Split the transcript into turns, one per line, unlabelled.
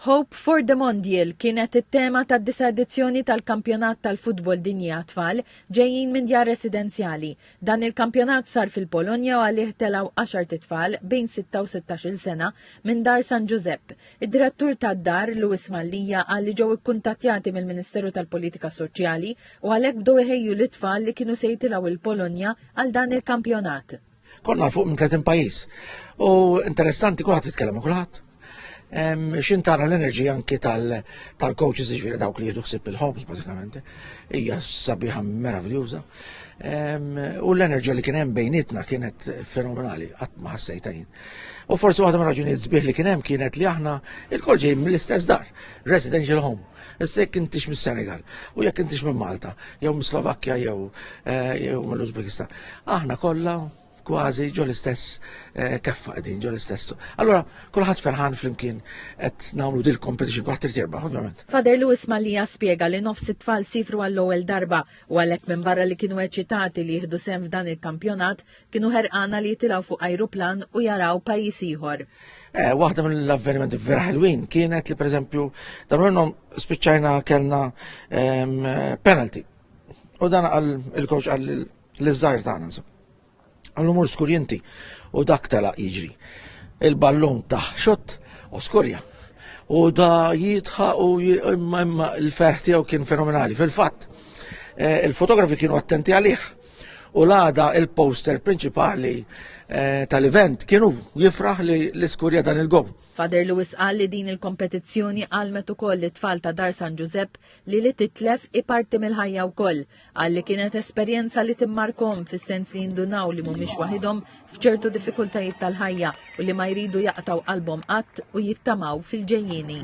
Hope for the Mondial kienet it-tema tad-9 edizzjoni tal-kampjonat tal-futbol dinji għat-tfal ġejjin minn djar residenzjali. Dan il-kampjonat sar fil-Polonja u għalih telaw 10 tfal bejn 6 u 16 sena minn dar San Giuseppe. Id-direttur tad-dar Luis Mallija għalli ġew ikkuntattjati mill-Ministeru tal-Politika Soċjali u għalhekk bdew iħejju l-tfal li kienu se jitilgħu il-Polonja għal dan il-kampjonat.
Konna fuq minn 30 pajjiż u interessanti kulħadd jitkellem ma' kulħadd. Xintara l-enerġija anki tal-coaches ġviri dawk li jidu ħsib il-homes basikament, hija sabiħa meraviljuża. U l-enerġija li kien hemm bejnietna kienet fenomenali, qatt ma ħassejta jien. U forsi waħda mir-raġunijiet sbieħ li kien hemm kienet li aħna il-kol ġejjin mill-istess dar, residential home. Issa jekk intix mis-Senegal, u jekk intix minn Malta, jew mis-Slovakkja jew mill-Uzbekistan. Aħna kollha kważi ġo l-istess keffa qegħdin, ġo l-istess. Allura kulħadd ferħan flimkien qed nagħmlu dil competition kulħadd irid jirbaħ, ovvjament.
Father Luis Mallija spjega li nofs it-tfal sifru għall-ewwel darba u għalhekk minn barra li kienu eċitati li jieħdu sehem f'dan il-kampjonat kienu ħerqana li jitilgħu fuq ajruplan u jaraw pajjiż ieħor.
Waħda mill-avvenimenti vera ħelwin kienet li pereżempju dan minnhom spiċċajna kellna penalty. U dan għal il-coach għal l-żgħar tagħna. Għall-umur skurjenti u dak telaq jiġri. Il-ballon taħ xott u skurja. U da jitħa u imma l-ferħ tiegħu kien fenomenali. Fil-fatt, il-fotografi kienu attenti għalih. U l-għada il-poster prinċipali tal-event kienu jifraħ li l-iskurja dan il-gow.
Father Luis qal li din il-kompetizzjoni għalmet ukoll it-tfal ta' dar San Giuseppe li titlef iparti mill-ħajja wkoll għal li kienet esperjenza li timmarkom fis-sens li jindunaw li mhumiex waħidhom f'ċertu diffikultajiet tal-ħajja u li ma jridu jaqtaw qalbhom qatt u jittamaw fil-ġejjieni.